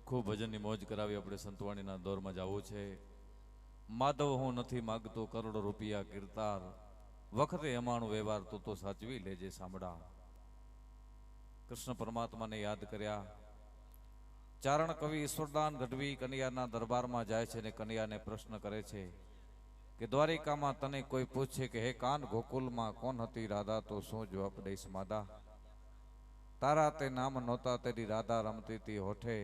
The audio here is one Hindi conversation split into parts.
ખૂબ ભજનની મોજ કરાવી આપણે સંતવાણીના દોરમાં જવું છે. માધવ હું નથી માગતો કરોડો રૂપિયા કીર્તાર, વખતે અમાણું વ્યવહાર તું તો સાચવી લેજે સાંભળા. કૃષ્ણ પરમાત્માને યાદ કર્યા. ચારણ કવિ ઈશ્વરદાન ગઢવી કનૈયાના દરબારમાં જાય છે અને કનૈયાને પ્રશ્ન કરે છે કે દ્વારિકામાં તને કોઈ પૂછે કે હે કાન ગોકુલમાં કોણ હતી રાધા, તો શું જવાબ દઈશ માદા? તારા તે નામ નહોતા તેરી રાધા રમતી હતી હોઠે,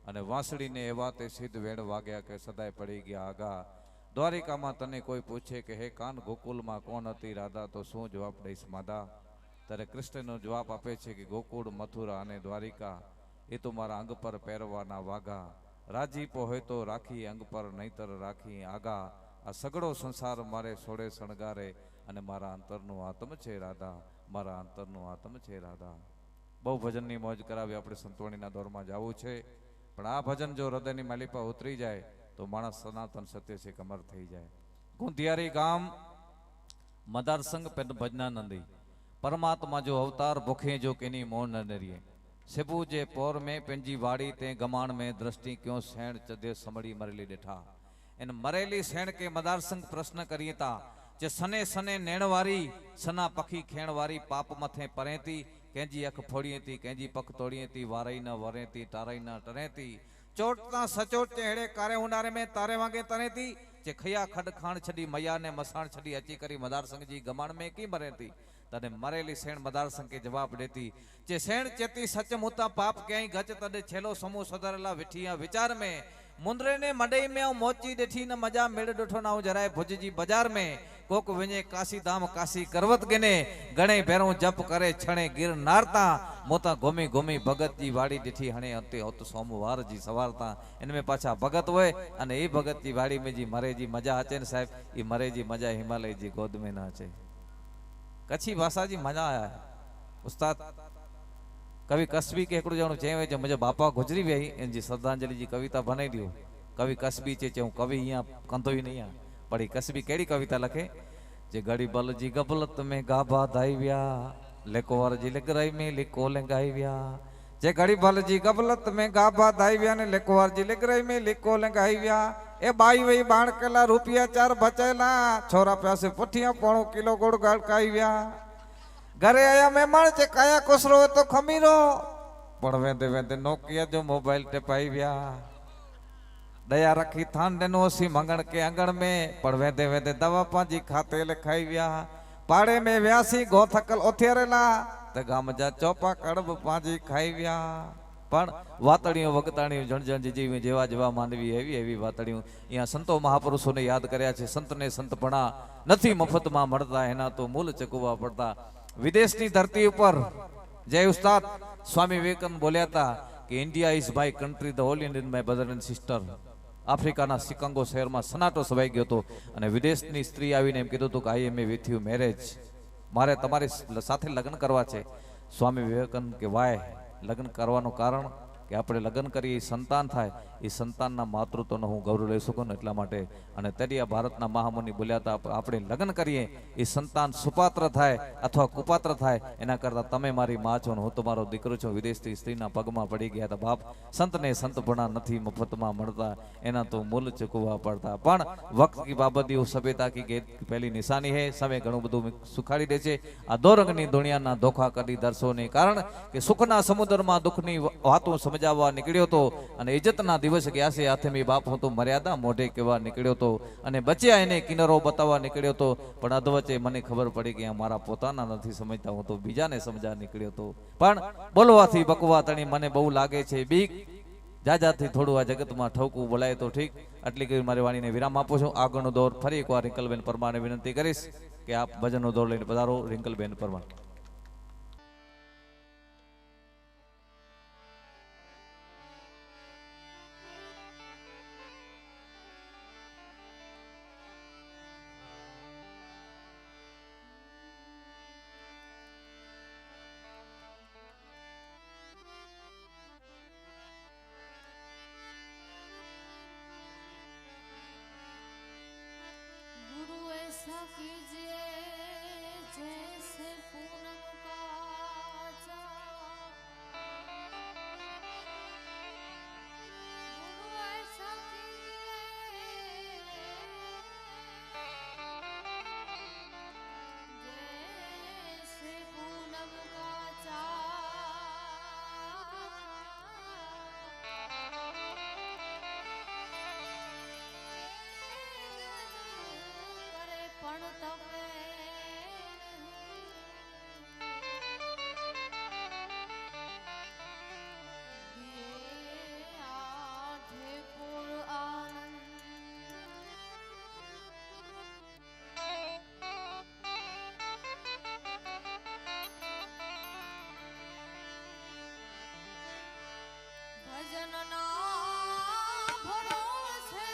અને વાંસળીને એવા તે સિદ્ધ વેણ વાગ્યા કે સદાય પડી ગયા આગા. દ્વારિકામાં તને કોઈ પૂછે કે હે કાન ગોકુલમાં કોણ હતી રાધા, તો શું જવાબ દઈશ માદા? ત્યારે કૃષ્ણનો જવાબ આપે છે કે ગોકુળ, મથુરા અને દ્વારિકા એ તો મારા અંગ પર પહેરવાના વાઘા. રાજીપો હોય તો રાખી અંગ પર, નહીતર રાખી આગા. આ સગળો સંસાર મારે સોળે શણગારે, અને મારા અંતરનું આત્મ છે રાધા, મારા અંતરનું આત્મ છે રાધા. બહુ ભજનની મોજ કરાવી આપણે સંતવાણીના દોરમાં જવું છે. પણ આ ભજન જો હૃદયની માલિપા ઉતરી જાય તો માણસ સનાતન સત્ય છે કમર થઈ જાય. ગુંધિયારી ગામ મદારસંગ ભજનાનંદી પરમાत्मा जो अवतार भूखे जो किनी मोन न नरिये, सिबू जे पोर में पंजी वाड़ी ते गमाण में दृष्टि क्यों सैण चदे समड़ी मरेली डेठा. इन मरेली सैण के मदार संग प्रश्न करिए ता जे सने सने नैणवारी सना पखी खेणवारी पाप मथे परेती, कैंजी अख फोड़ी थी कैंजी पख तोड़ी थी, वारई न वरे थी टारई न टरे थी, चोटता सचोट चेहड़े कारे उंडारे में तारे वागे तरे थी, जे खया खड खाण छड़ी मैया ने मसाण छड़ी अची करी मदार संग जी गमाण में की मरे थी. तने मरेली सेण मदार संग के जवाब देती जे सेण चेती सच मुता पाप कई गच तदे छेलो समूह सदरला विठिया विचार में, मुंदरे ने मडई में मोची देठी न मजा मेड़ डठो ना जराए भुज जी बाजार में, कोक विने काशी धाम काशी करवत गिने, गणे भेरों जप करे छणे गिर नारता, मोता घूमी घूमी भगत जी वाड़ी देठी हणे अंते होत सोमवार जी सवारता. इनमें पाछा भगत होय अने ए भगत जी वाड़ी में जी मरे जी मजा आचे ने साहेब, ई मरे जी मजा हिमालय जी गोद में ना आचे. कच्छी भाषा जी मजा आया है. उस्ताद कवि कसबी के एकड़ो जणो चयो जे मुंहिंजा बापा गुजरी वई इन जी श्रद्धांजलि जी कविता बनाई दियो. कवि कसबी चे चऊं कवि यहाँ कंदो ही नहीं आ पढ़ी. कसबी केड़ी कविता लखे जे गड़ी बल जी गबलत में गाबा धाई व्या, लेकोवर जी लिगराई में लिको लंगाई व्या, जे गड़ी बल जी गबलत में गाबा धाई व्या ने लेकोवर जी लिगराई में लिको लंगाई व्या. ए बाई वही बाण केला रुपया 4 बचेला, छोरा प्यासे पुठिया पौणो किलो गुड़ गड़काई व्या. घरे आया मेहमान चे काया कुसरो तो खमीरो, पण वेंदे वेंदे नोकिया जो मोबाइल टिपाई व्या. दया रखी थान देनो सी मंगण के अंगण में, पण वेंदे वेंदे दवा पांजी खाते लिखाई व्या. पाड़े में व्यासी गो थकल ओथेरेला, ते गाम जा चौपा कड़ब पांजी खाई व्या. पण वातड़ियों वगताड़ियों जण जीवी जेवा जेवा मानवी एवी एवी वातड़ियों यहाँ संतो महापुरुषों ने याद कर्या छे. संत ने संतपणा नथी मफत में मळता, एना तो मूल चकवा पड़ता. विदेश की धरती पर जय उस्ताद स्वामी विवेकानंद बोलिया था कि India is my country, the whole Indian my brother and sister. आफ्रिकाना शिकागो शहर में सनाटो सवाई गयो तो अने विदेशनी स्त्री आवीने एम कीधुं तो कि I am with you marriage, मारे तमारी साथे लग्न करवा छे. स्वामी विवेकानंद के वाय लग्न करवानुं कारण कि આપણે લગ્ન કરીએ સંતાન થાય, એ સંતાનના માતૃત્વનો હું ગૌરવ લઈ શકું ને એટલા માટે. અને ત્યારે આ ભારતના મહામુનિ બોલ્યા હતા આપણે લગ્ન કરીએ એ સંતાન સુપાત્ર થાય અથવા કુપાત્ર થાય એના કરતાં તમે મારી માં છો ને હું તમારો દીકરો છું. વિદેશથી સ્ત્રીના પગમાં પડી ગયા હતા બાપ, સંતને સંતપણા નથી મફતમાં મળતા, એના તો મૂલ ચૂકવવા પડતા. પણ વક્ત કી બાબતી સભ્યતા કી પહેલી નિશાની હે, સમય ઘણું બધું સુખાડી દે છે. આ દોરંગની દુનિયાના ધોખા કરી દર્શોને કારણ કે સુખના સમુદ્રમાં દુઃખની વાતો સમજાવવા નીકળ્યો તો અને ઇજ્જતના દિવસ ગયા છે હાથે મી બાપ હું તો મર્યાદા મોઢે કેવા નીકળ્યો તો અને બચ્યા એને કિનારો બતાવવા નીકળ્યો તો, પણ અધવચ્ચે મને ખબર પડી કે મારા પોતાના નથી સમજતા, હું તો બીજાને સમજા નીકળ્યો તો. પણ બોલવાથી બકવા તણી મને બહુ લાગે છે બીક, જાજાથી થોડું આ જગતમાં ઠવકું બોલાય તો ઠીક. આટલી કરી મારી વાણીને વિરામ આપું છું. આગળનો દોર ફરી એકવાર રિંકલબેન પરમારને વિનંતી કરીશ કે આપ ભજનનો દોર લઈને પધારો. રિંકલબેન પરમાર. ऐसा कीजिए जैसे पूनम का चाँद, જનના ભરોસે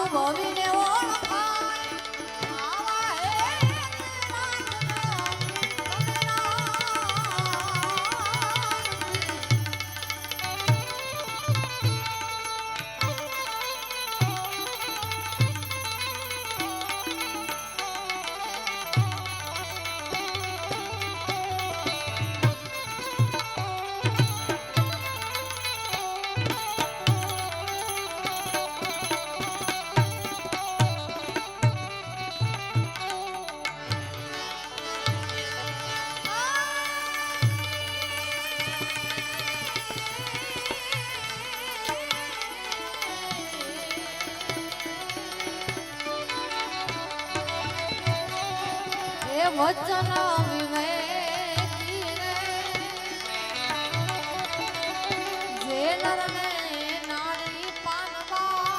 સાધુ ભવીને ઓળખાય આવા હે વચન વિવેકી રે જે નરને નારી પાનમાં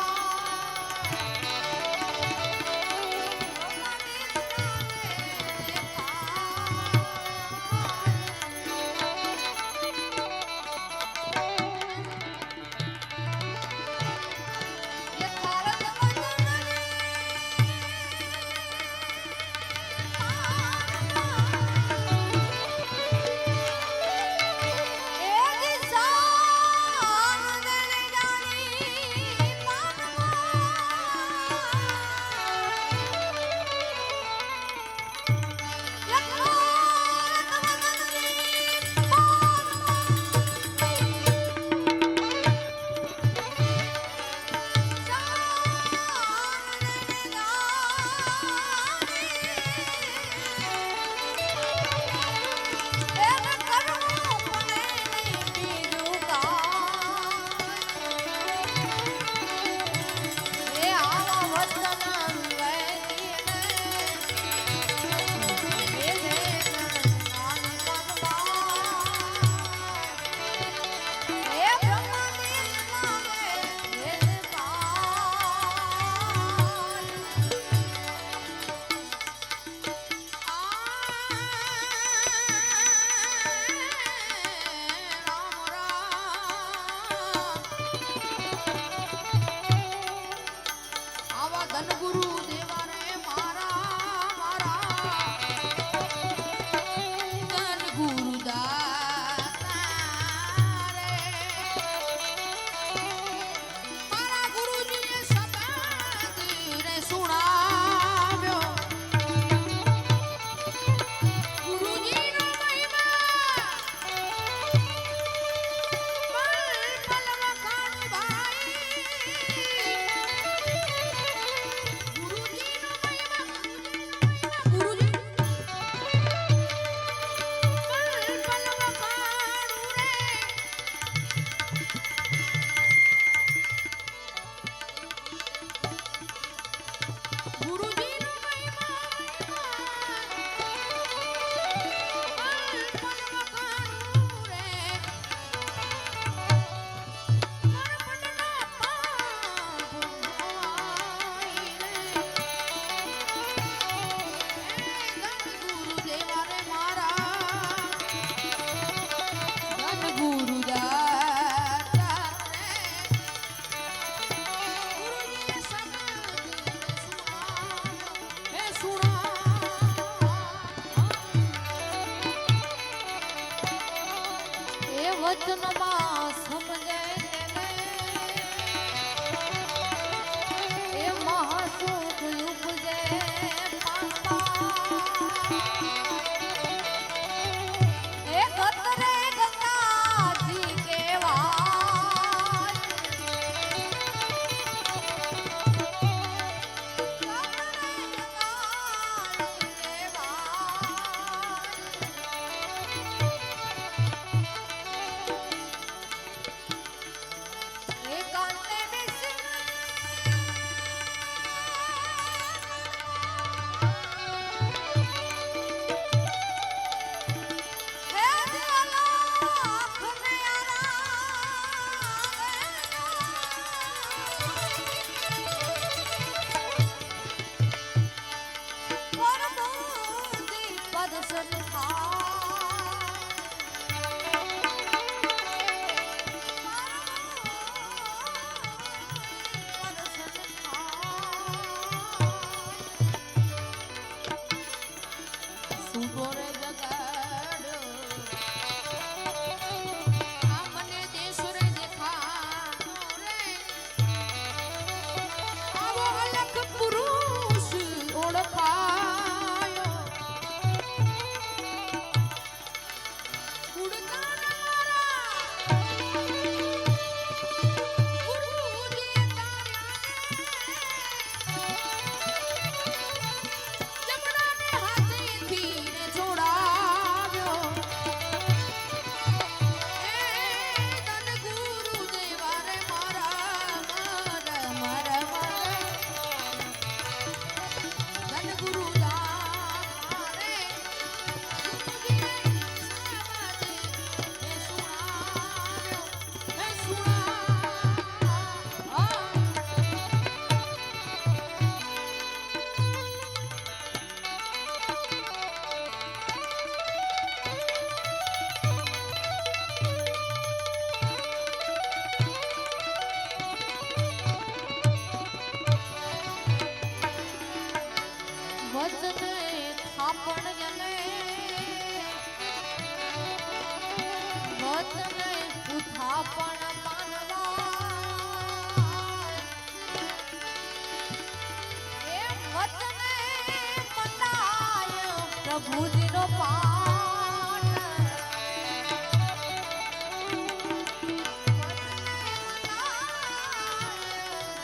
પ્રભુજીનો પાઠ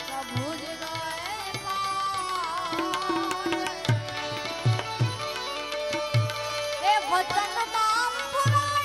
પ્રભુજીનો એ પાઠ એ વચન નામ પુરાય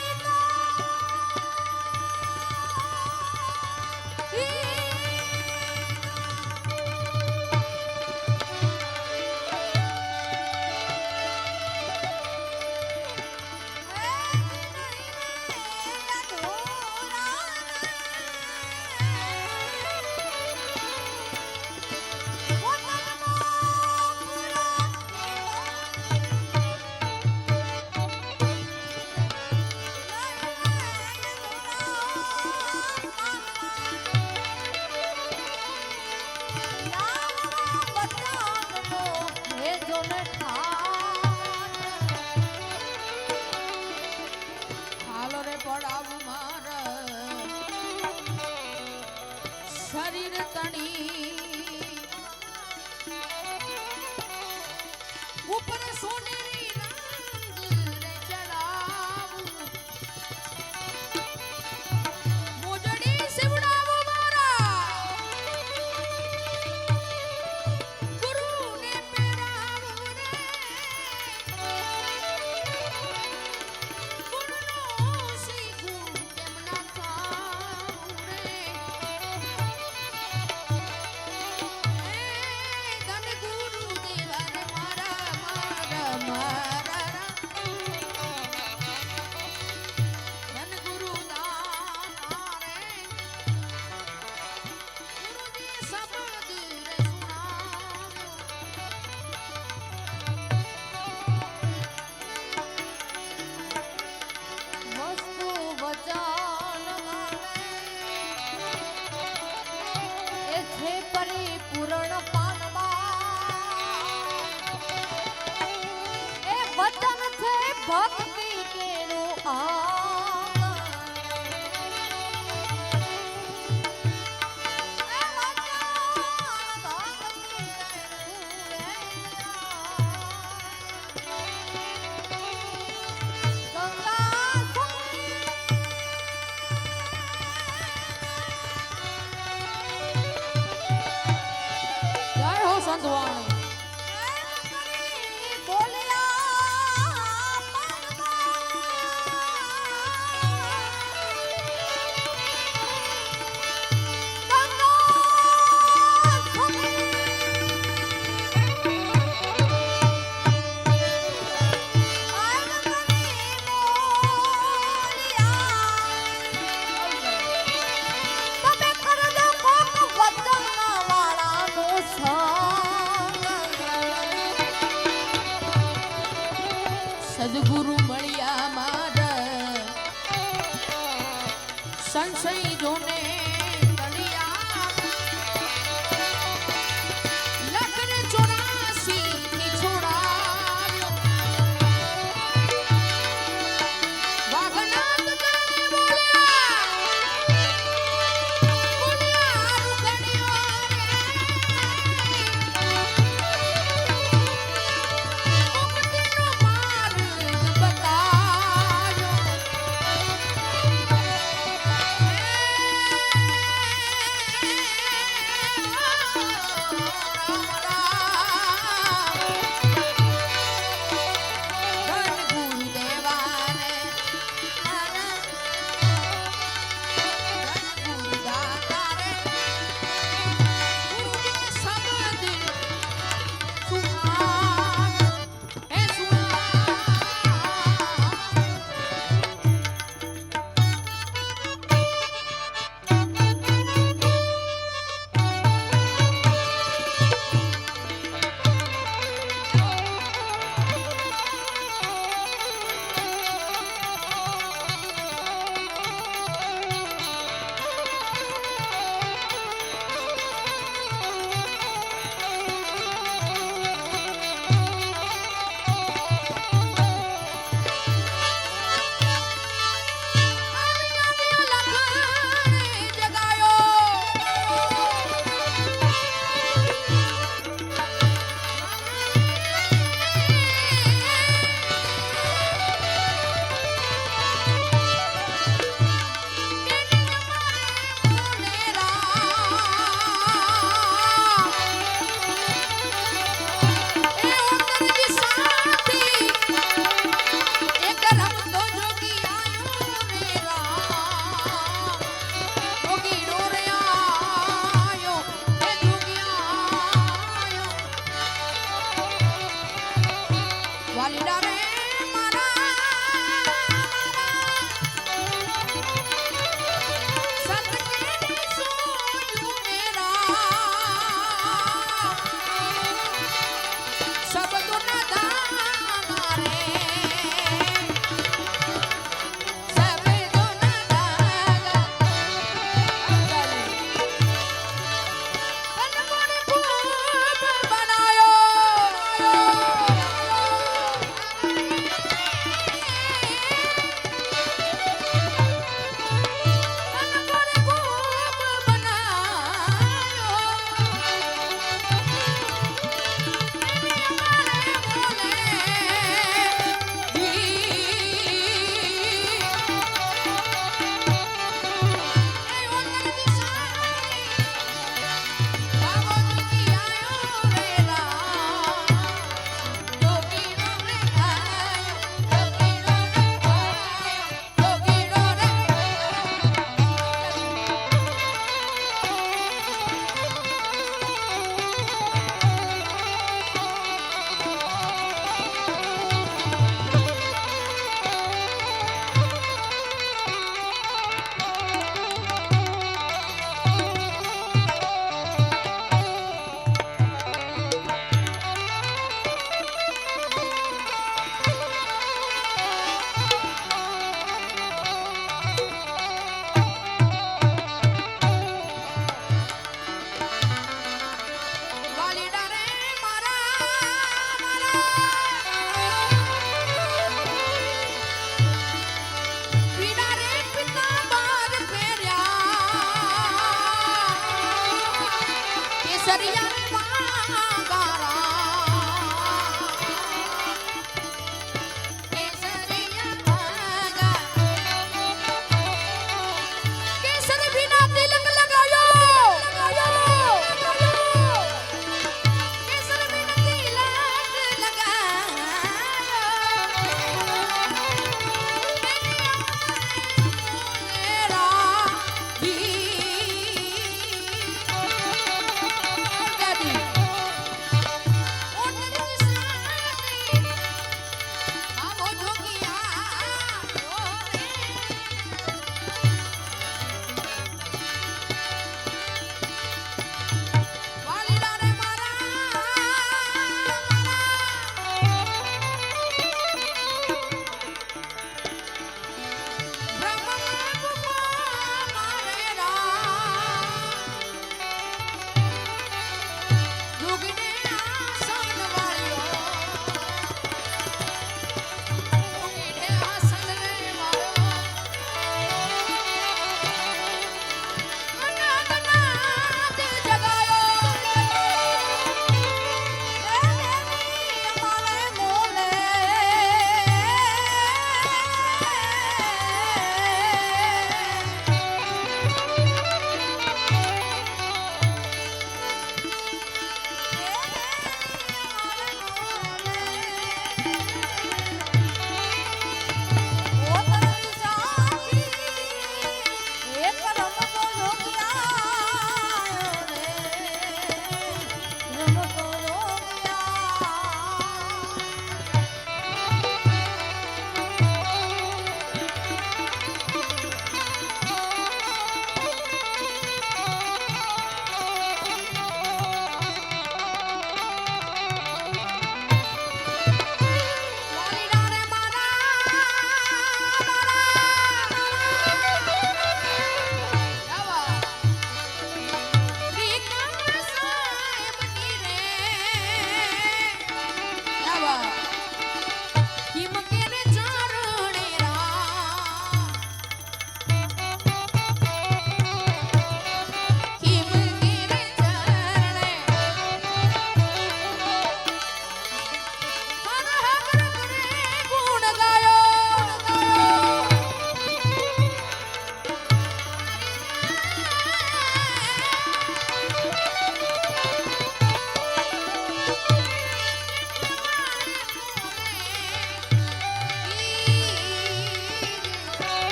હાલો રે પડાવ મારા શરીર તણી ઉપર સોનેરી રંગ રે ચડાવું મોજડી સિવડાવો મારા ગુરુને પહેરાવું રે ગુરુનો શીખું કેમ ના થાવું રે ધન ગુરુ દેવા રે મારા મારા ધન ગુરુ દાતા રે ગુરુજી શબ્દ રે સુનાવ્યો વસ્તુ વચન ગાવે એ છે પરિપૂર્ણ પાનમાં એ વચન છે ભક્તિ કેનું આંગણ એ વચન ભક્તિ કેનું ગંગા જય હો સંતવાણી તમે કરજો કોક વચન વાળાનું સંગ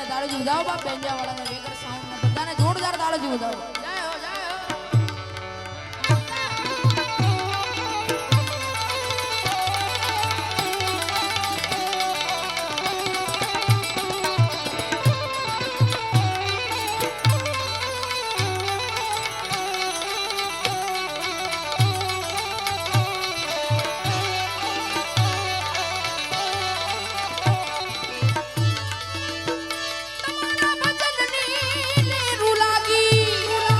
તાળજી બજાવો બાપ બેંજા વાળાને વેગર સાઉન્ડ માં બધાને જોરદાર તાળજી બજાવો જય હો જય હો ભજનની લેરું લાગી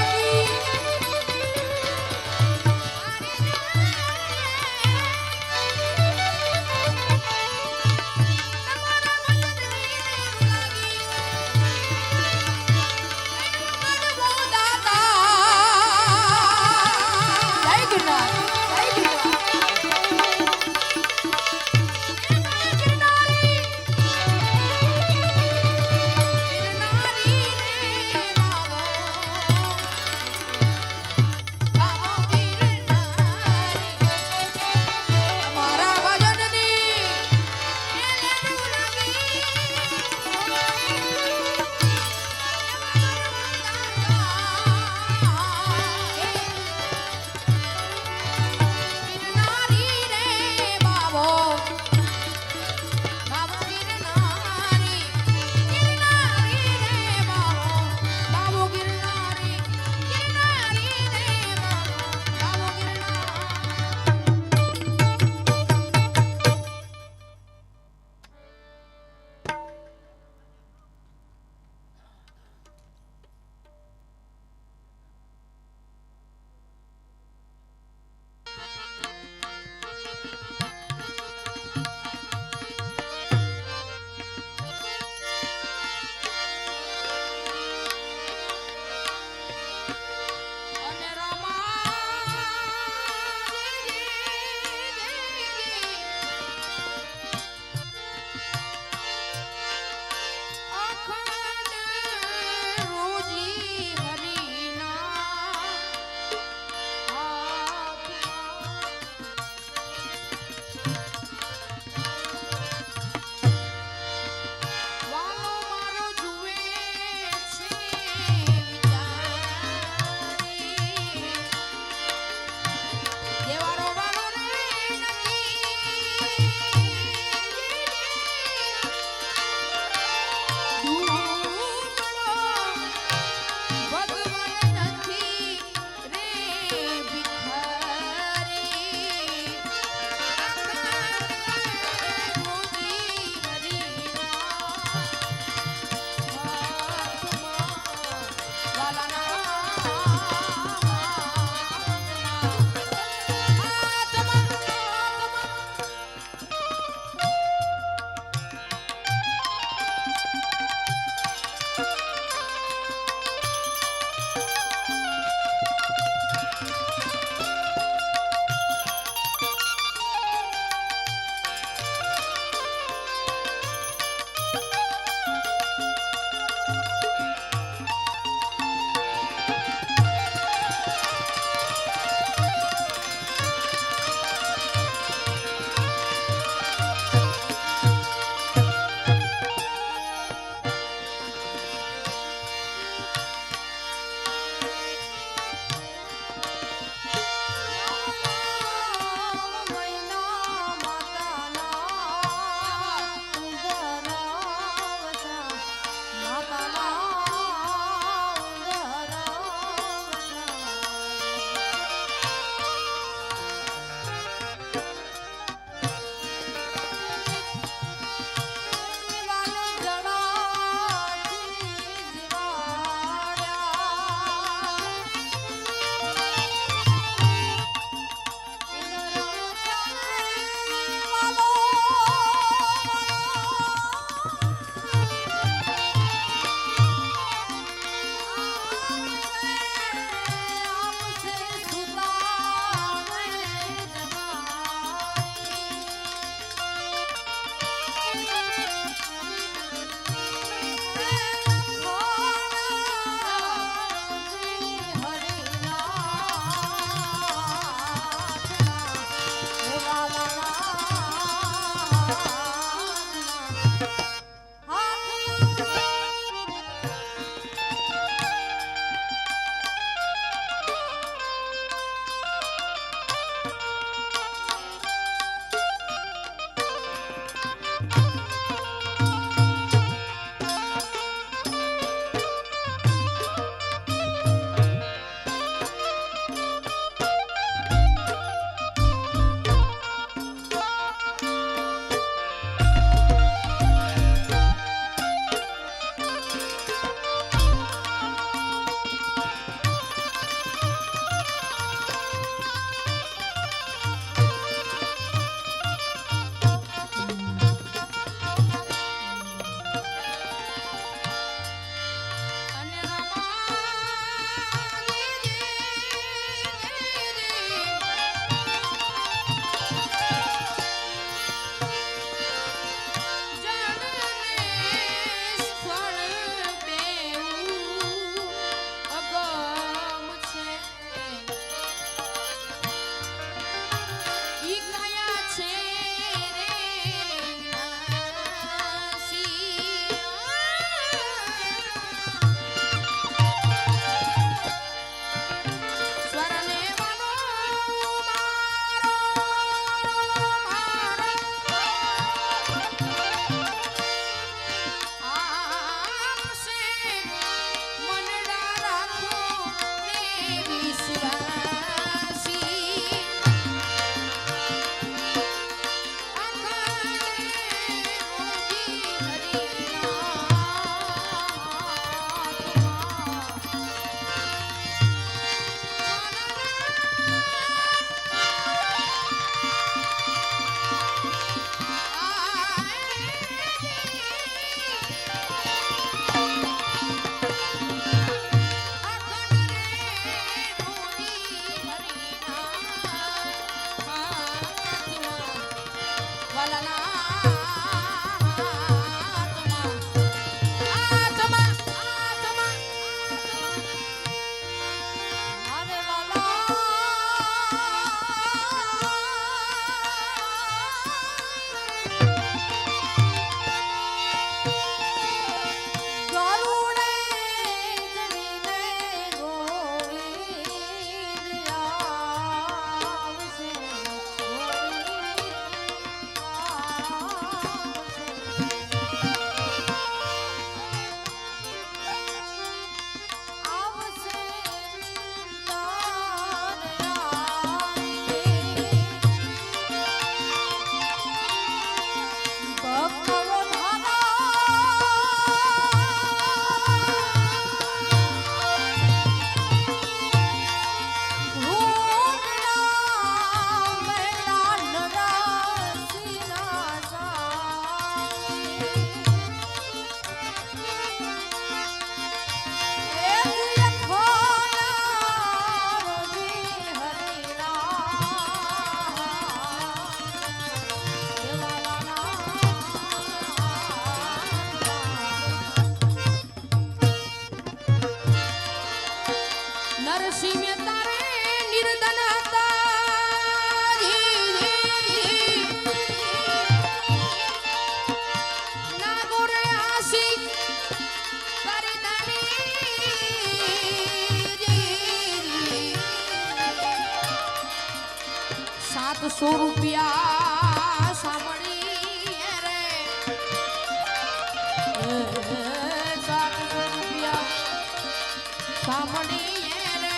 રૂપિયા સાંભળી રે 700 રૂપિયા સાંભળી રે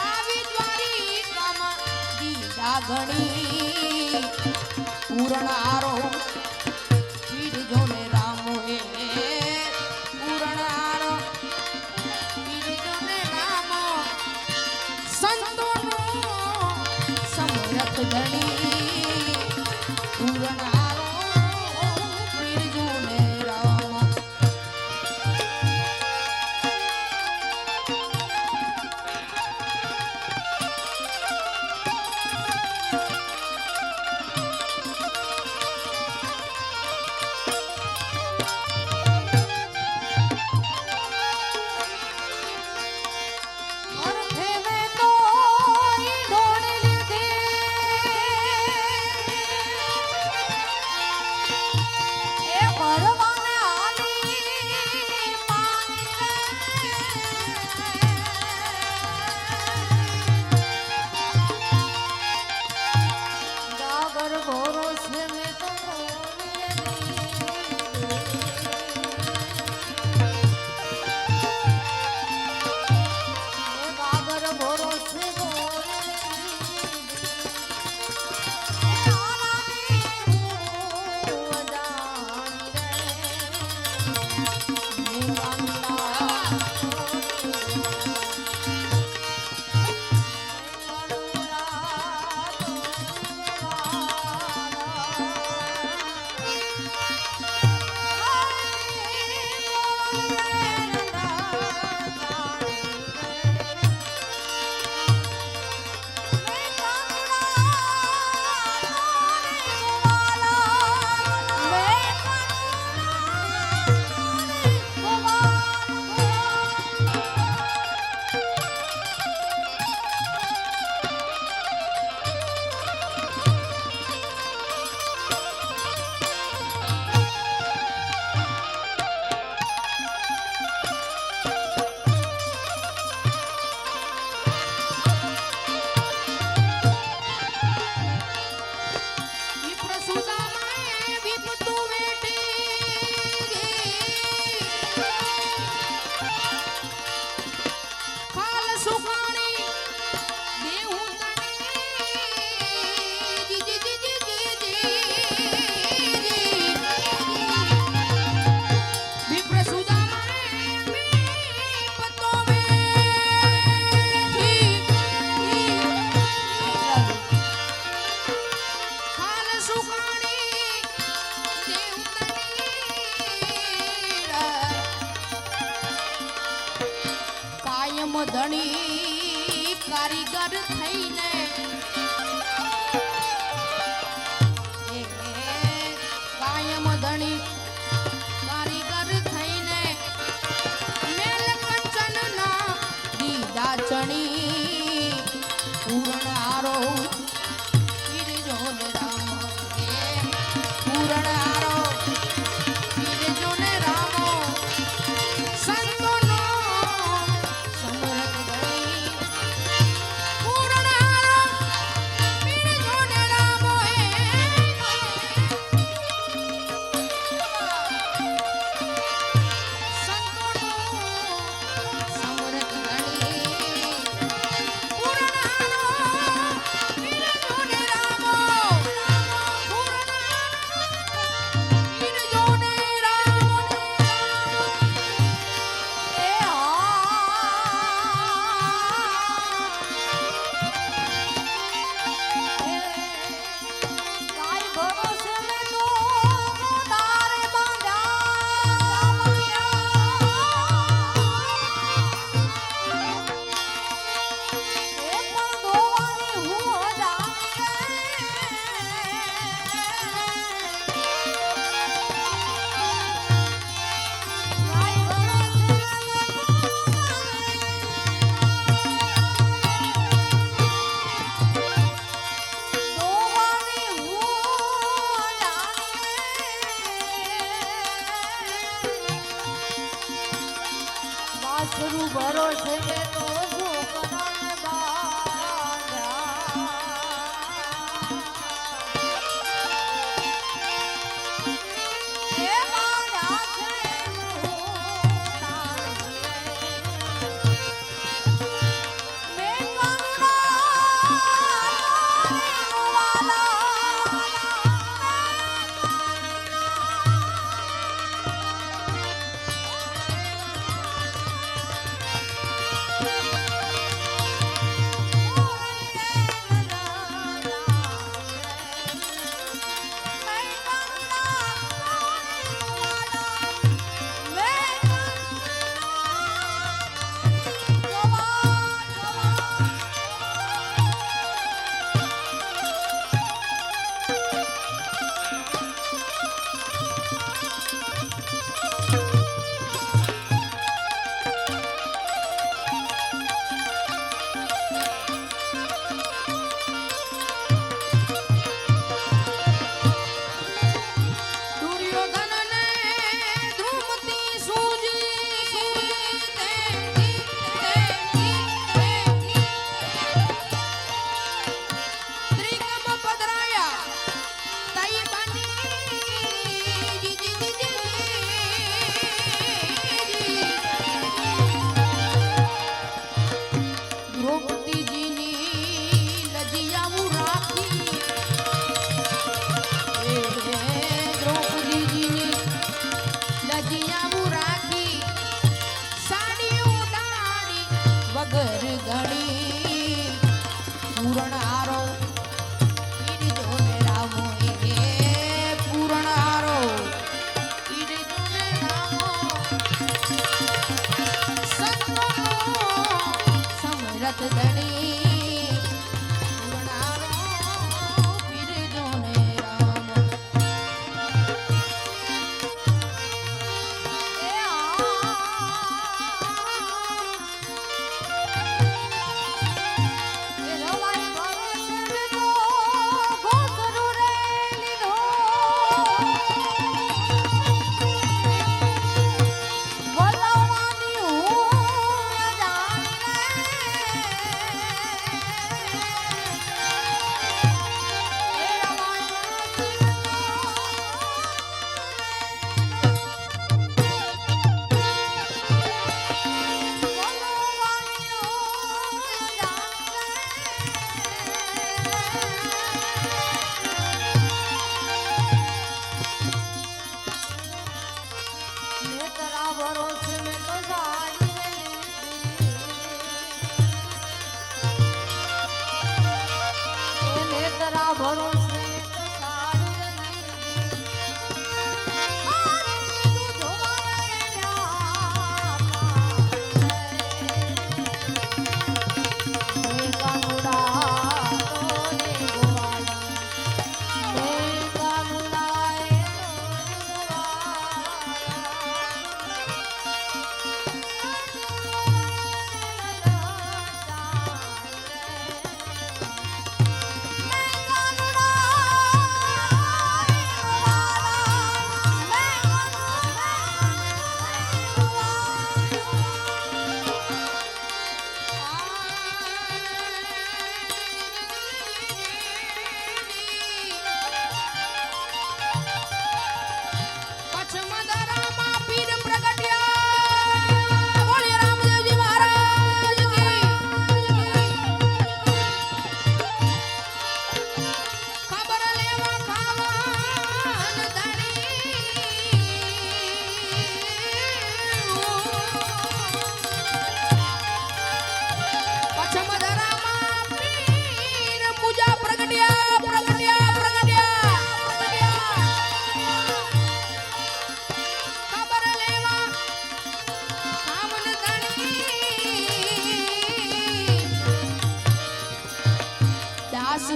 આવી દ્વારિકામાં દીધા ઘણી પૂરણ આરો પીરજો ને રામો પૂરણ આરો પીરજો ને રામો સંતોનો સમરથ ધણી પૂરણ આરો પીરજો ને રામો ધણી કારીગર થઈને કાયમ ધણી કારીગર થઈને મેલ કંચનના દીદા ચણી પૂરણ આરો પીરજો ને રામ પૂરણ આરો પીરજો ને રામો સંતોનો ભરોસે તો છોકરાને બાંધ્યા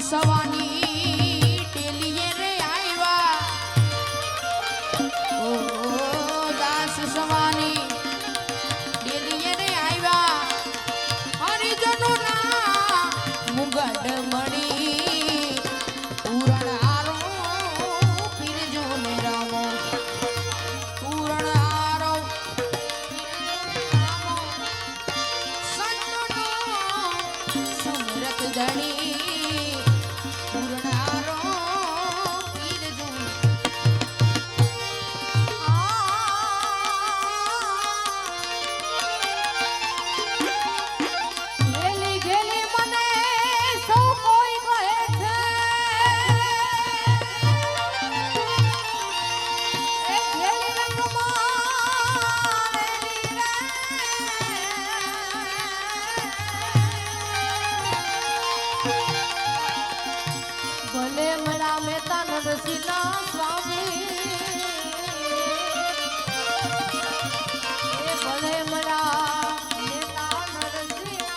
સવાની ટેલીએ રે આવ્યા ઓ દાસ સવાની ટેલીએ રે આવ્યા હરિજનોના મુગટ મણી પૂરણ આરો પીરજો ને રામો પૂરણ આરો સંતનો સમરત ધણી ભલે મળા મેતા નરસિંહના સ્વામી એ ભલે મળા મેતા નરસિંહના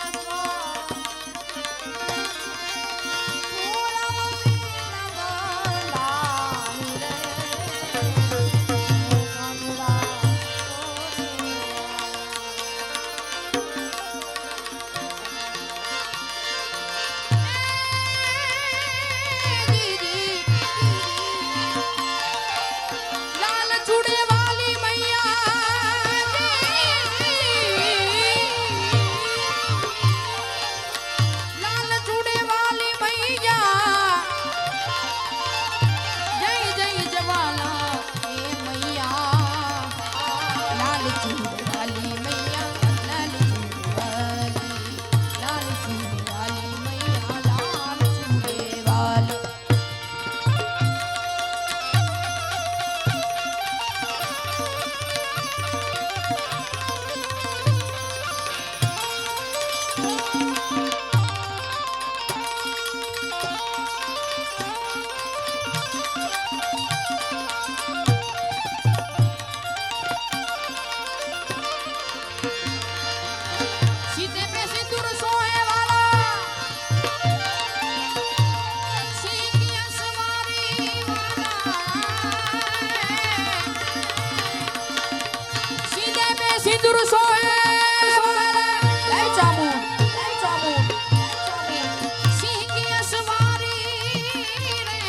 સિંદૂર સોય લે ચામુ સિંહ કી સવારી રે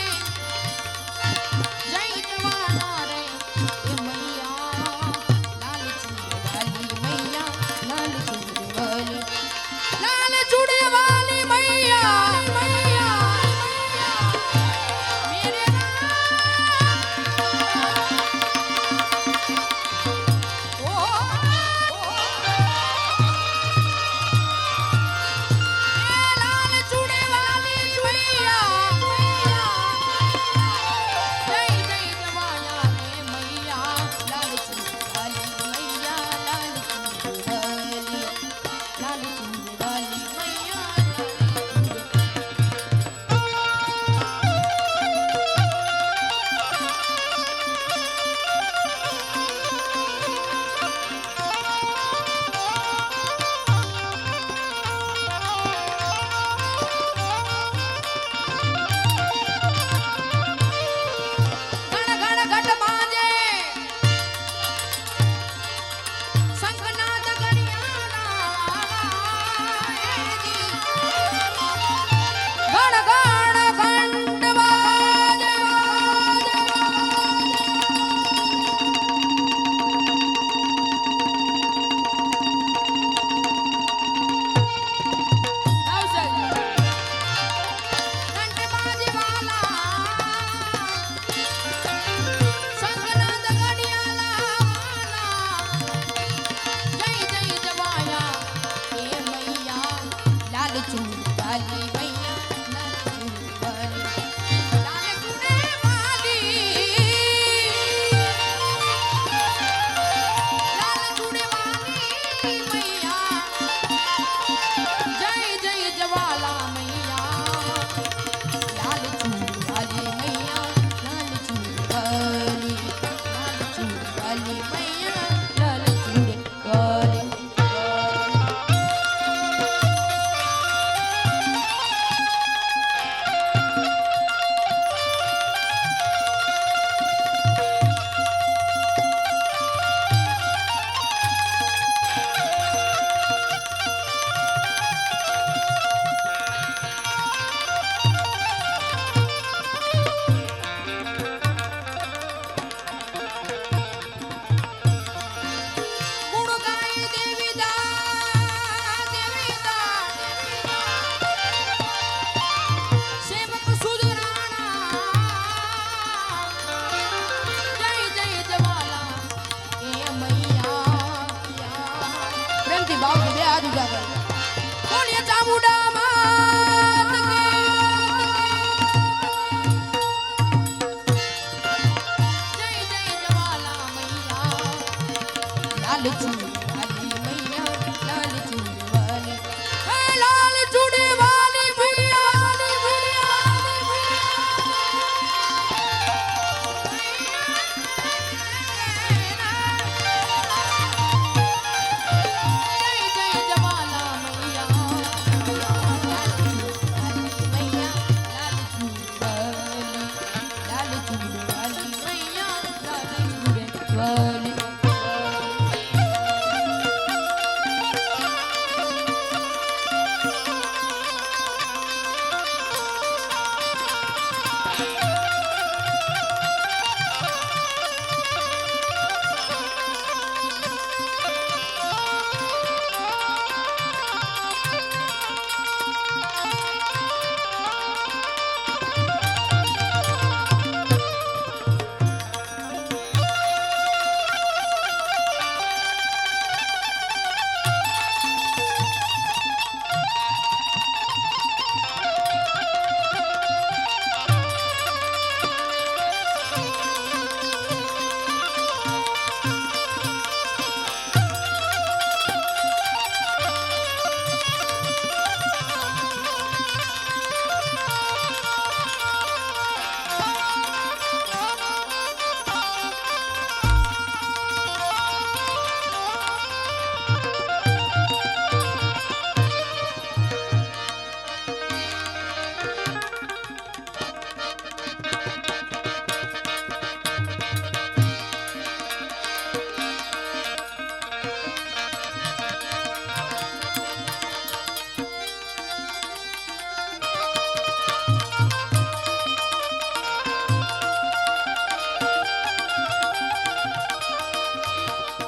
જય જવાના રે એ મૈયા લાલ ચૂડી મૈયા લાલ ચૂડી વાલી મૈયા મેરે લાલ ચૂડી વાલી મૈયા લાલ ચૂડી વાલી હે લાલ ચૂડી વાલી મૈયા વાલી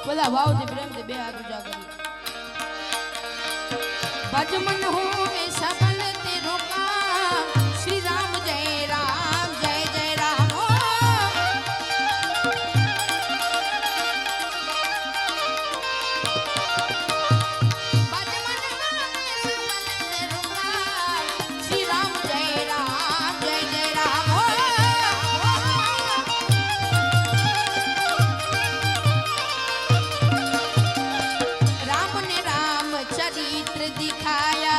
બધા ભાવથી પ્રેમથી બે હાથ ઊંચા કરી ભજમન હોવે સબલ તેરો કામ શ્રી રામ જય રામ ઓ ભજમન હોવે સબલ તેરો કામ શ્રી રામ જય રામ ઓ राम ने राम चरित्र दिखाया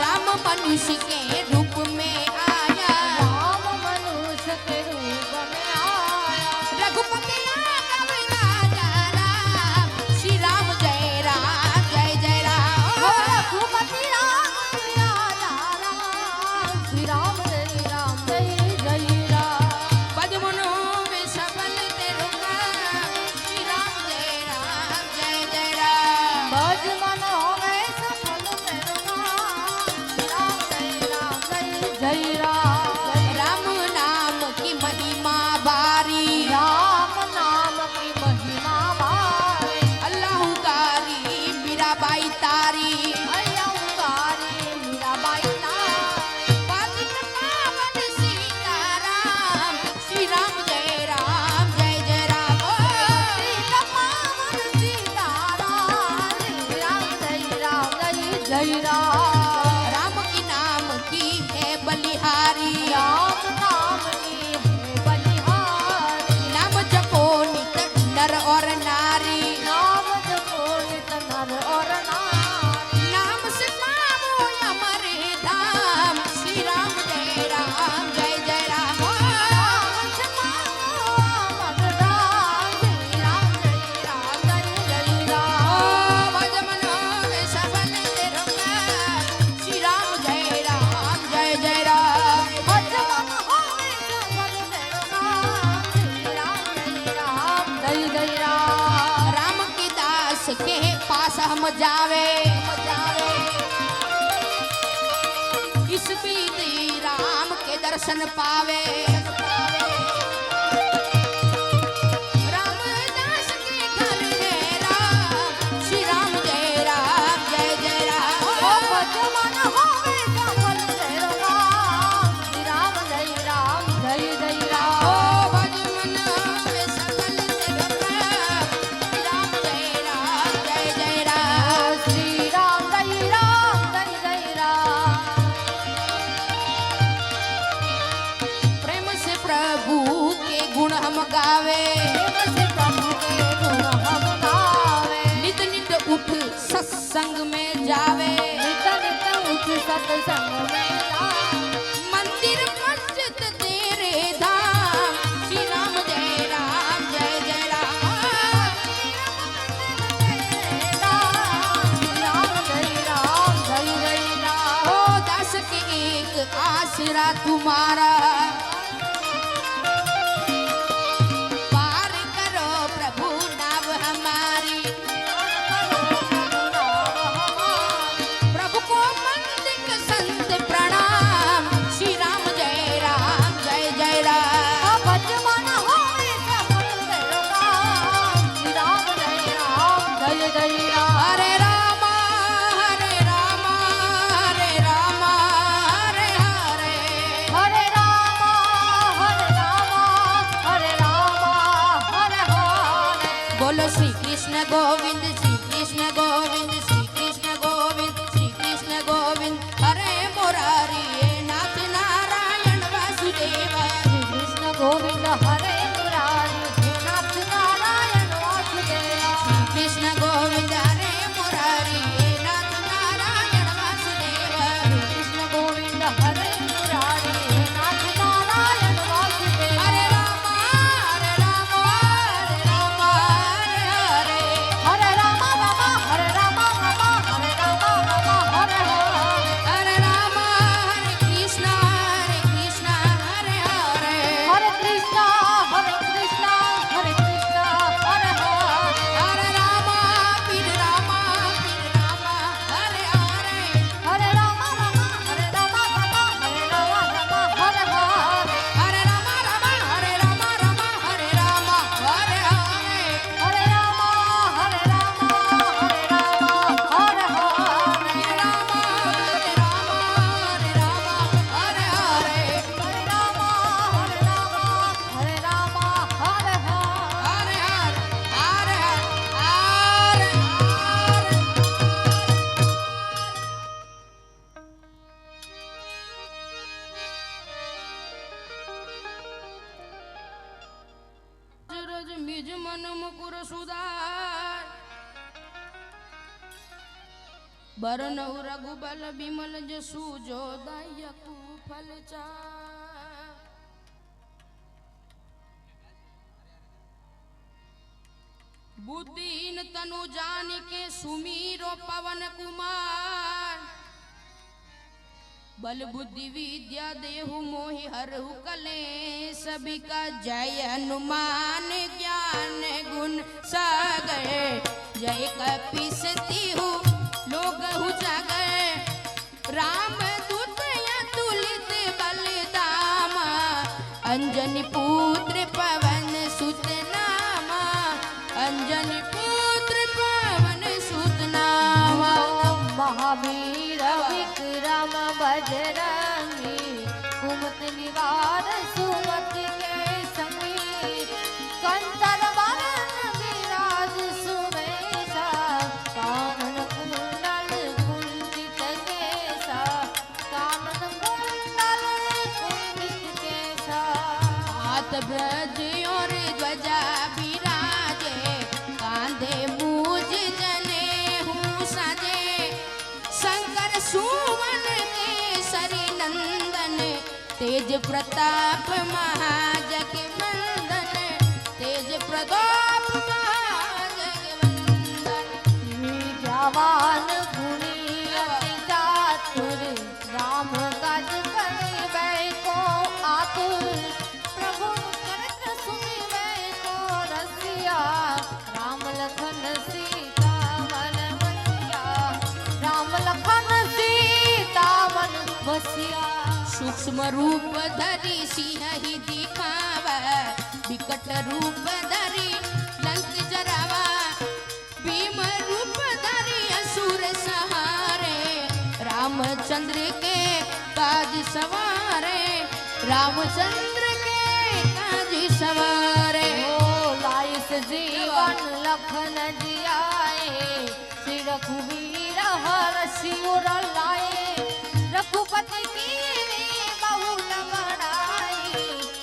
राम मनुष्य के रूप में आया रघुपति राघव राजा राम श्री राम जय राम रघुपति राघव राजा राम श्री राम जय राम पद्मनो में सबल तेरो नाम श्री राम जय राम पद्मनो में सबल तेरो नाम श्री राम जय राम राम नाम की महिमा भारी राम नाम की महिमा भारी अल्लाह कारी मीराबाई तारी अल्लाह कारी मीराबाई तारी पतित पावन सीताराम श्री राम जय राम ओ पतित पावन सीताराम श्री राम जय राम राम की नाम की है बलिहारी राम नाम की है बलिहारी नाम जपो नित नर और नारी नाम जपो नित नर और नारी नाम से पावो अमर धाम श्री राम जय राम ओ नाम से पावो अमर धाम श्री राम जय राम भजमन होवे सबल तेरो नाम श्री राम जय राम भजमन होवे सबल तेरो नाम श्री राम जय राम राम के दास के पास हम जावे इस बीती राम के दर्शन पावे रामदास के घर है राम श्री राम जय राम ओ भजमन होवे सबल तेरो नाम श्री राम जय राम ओ भजमन होवे सबल तेरो नाम श्री राम जय राम श्री राम जय राम प्रेम गुण हम गावे, प्रभु के गुण हम गावे। नित नित उठ सत्संग में जावे, नित नित उठ सत्संग में जावे। मंदिर मस्जिद तेरे धाम, श्री राम जय राम जय जय राम। श्री राम जय राम जय जय राम। हो दास के एक आसरा तुम्हारा, पार करो प्रभु नाव हमारी। प्रभु को मंदिर संत प्रणाम, श्री राम जय राम जय जय राम। भजमन होवे सफल तेरो काम, श्री राम जय राम जय जय राम। हरे राम हरे राम हरे राम हरे हरे, हरे राम हरे राम हरे राम हरे हरे। बोलो श्री कृष्ण गोविंद श्री कृष्ण गोविंद श्री कृष्ण गोविंद श्री कृष्ण गोविंद। हरे मुरारी नाथ नारायण वासुदेव, श्री कृष्ण गोविंद हरे मुरारी नाथ नारायण वासुदेव। श्री कृष्ण गोविंद हरे मुरारी नाथ नारायण वासुदेव, श्री कृष्ण गोविंद हरे मुरारी नाथ नारायण वासुदेव। हरे राम हरे राम हरे राम हरे हरे, हरे राम राम हरे राम राम हरे राम राम हरे हरे। हरे राम हरे कृष्ण हरे हरे, हरे कृष्ण हरे कृष्ण हरे कृष्ण हरे हरे। हरे राम पीर राम हरे हरे, हरे राम हरे राम हरे राम हरे हरे। हरे राम हरे राम हरे राम हरे हरे, हरे राम हरे राम हरे राम हरे हरे। हरे राम हरे राम हरे राम हरे हरे, हरे राम हरे राम हरे राम हरे हरे, हरे हरे हरे रज मिज मन मुकुर सुधार, बरनऊ रघुबल बिमल जसु जो दायकु फल चार। बुद्धिहीन तनु जान के सुमीरो पवन कुमार, बल बुद्धि विद्या देहु मोहि हरहु कलेश। सभी का जय हनुमान ज्ञान गुण सागर, जय कपीसती हूँ लोग जागर। राम दूत अतुलित बलदामा, अंजनी पुत्र पवन सुत नामा, अंजनी पुत्र पवन सुत नामा। महावीर विक्रम बजरंगी, कुमति निवार सुमति के संगी। कंचन वरण विराज सुवेशा, कानन कुंडल कुंचित केसा, कानन कुंडल कुंचित केसा। हाथ ब्रज और ध्वजा विराजे, कांधे मूज जनेऊ साजे। शंकर सुवन केसरी नंदन, तेज प्रताप महाजगवंदन, तेज प्रताप महाजगवंदन। विद्यावान गुणी अति चातुर, राम काज करिबै को आतुर। प्रभु चरित्र सुनिबै को रसिया, राम लखन सीता मन बसिया, राम लखन सीता मन बसिया। सूक्ष्म रूप धरि सिंह ही दिखावा, विकट रूप धरि लंक जरावा। भीम रूप धरि असुर सहारे, रामचंद्र के काज सवारे, रामचंद्र के काज सवारे। ओ लाइस जीवन लखन जियाए, श्री रघुवीर हरषि उर लाए। रघुपति की बहुल बड़ाई,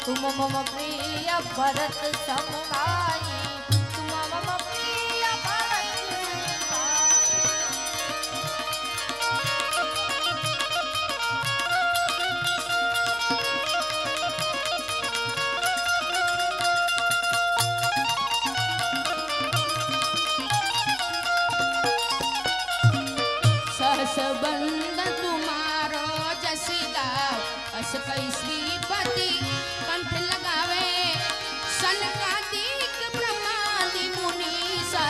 तुम मम प्रिय भरत समगाई तुम मम प्रिय भरत सहस बंद तुम्हारो जस गाव अस कई श्रीपति कंठ लगावे सनकादिक ब्रह्मादि मुनीसा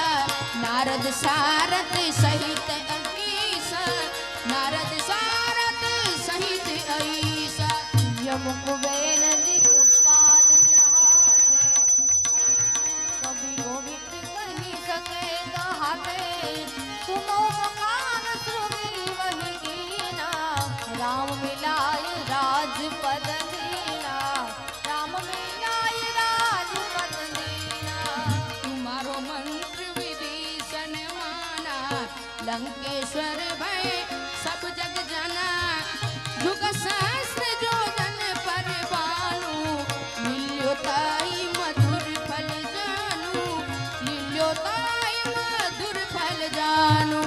नारद सारद सहित अहीसा नारद सारद सहित अहीसा यम कुबेर दिक्पाल जहाने कभी गोविंद कही सके कहाते तुम उपकार सुनी वही कीना राम मिलाय राजपद दीना राम मिलाय राजपद दीना तुम्हारो मंत्र विभीषण माना लंकेश्वर भय सब जग जाना युग सहस्त्र जोजन पर बानु मिल्यो ताई मधुर फल जानू मिल्यो ताई मधुर फल जानू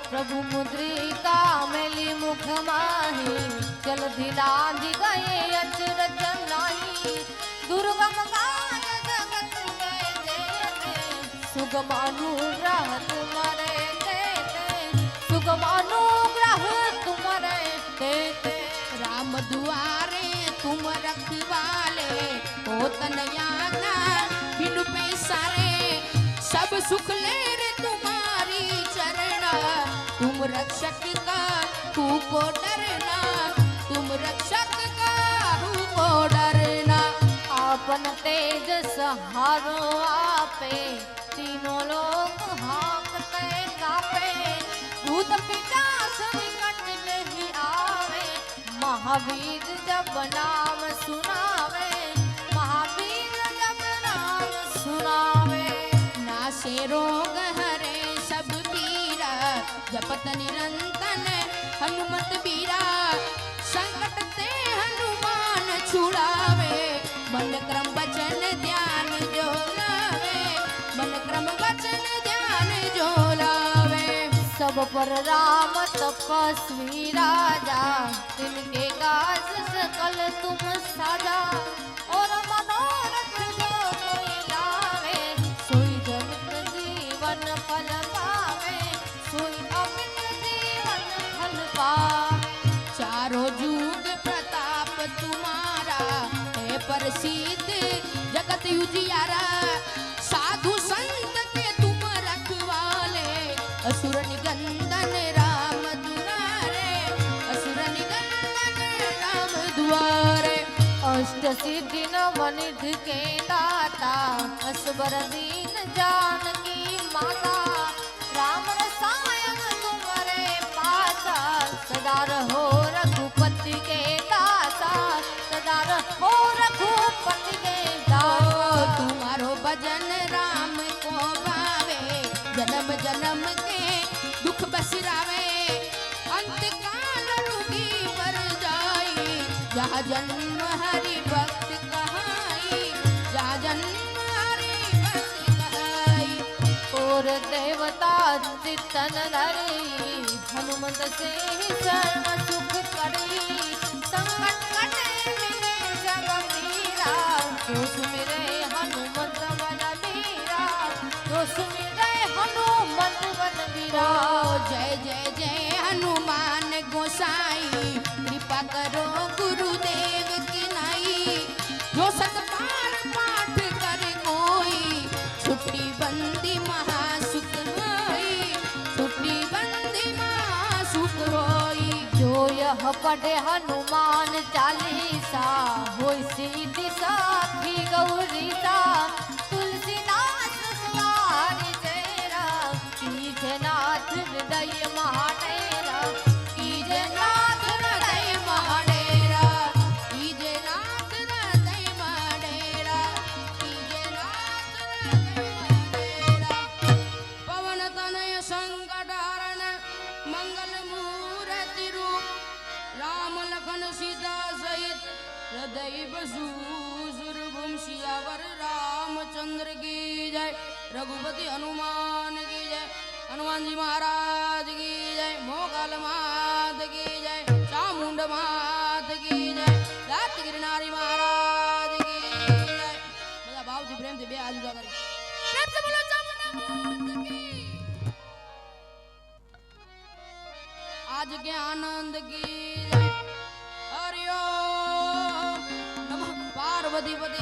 प्रभु मुद्रिका मेली मुख माही चल दिलाधि गए अचरज नाही दुर्गम काज जगत के देते सुगम अनुग्रह तुम्हारे देते सुगम अनुग्रह तुम्हारे देते राम दुआरे तुम रखवाले ओ तनयाना बिनु पैसारे सब सुख ले रे तुम्हारी चरणा तुम रक्षक का तू को डरना तुम रक्षक का तू को डरना आपन तेज सहारो आपे तीनों लोग हांकते कापे भूत पिशाच विकट नहीं आवे महावीर जब नाम सुनावे महावीर जब नाम सुनावे नासे रोग हरे सब पीरा जपत निरंतन हनुमत बीरा संकट ते हनुमान छुड़ावे मन क्रम वचन ध्यान जो लावे मन क्रम वचन ध्यान जो लावे सब पर राम तपस्वी राजा तिनके काज सकल तुम साजा और मनोरथ जो कोई लावे सोई जनित जीवन फल पावे सोई अमित जीवन फल पा चारों जुग प्रताप तुम्हारा है प्रसिद्ध जगत उजियारा साधु संत के तुम रखवाले असुर निकंदन राम दुलारे असुर निकंदन राम दुआरे अष्ट सिद्धि नव निधि के दाता असबर दीन जानकी माता राम रसायन तुम्हारे पासा सदा रहो रघुपति के दासा सदा रहो रघुपति के दासा तुम्हारो भजन राम को भावे जन्म जन्म के दुख बसरावे अंत काल रुगी पर जाई जहाँ जन्म हरि भक्त कहाई जहाँ जन्म हरि भक्त कहाई और देवता चितन धरी हनुमत से शरण सुख करी संकट कटे मिले जग मीरा जो सुमिरे हनुमत बन मीरा जो सुमिरे हनुमत बन मीरा जय जय जय हनुमान गोसाई कृपा करो गुरुदेव की नाई जो सतपाल पाठ कर कोई छुट्टी बंदी महासुख होई छुट्टी बंदी महासुख होई जो यह पढ़े हनुमान चालीसा होई सीधी साखी गौरीसा तुलसीदास सवारी तेरा कीजे नाथ हृदय महाडेरा कीजे नाथ हृदय महाडेरा कीजे दैव सूरभूम सियावर रामचंद्र की जय रघुपति हनुमान की जय हनुमान जी महाराज की जय मोगल मात की जय चामुंड मात की जय दात गिरनारी महाराज की जय બધા ભાવથી પ્રેમથી બે હાથ ઊંચા કરી પ્રેમથી બોલો ચામુંડા માત की आज के आनंद की जय हरि ओम नमः पार्वती पति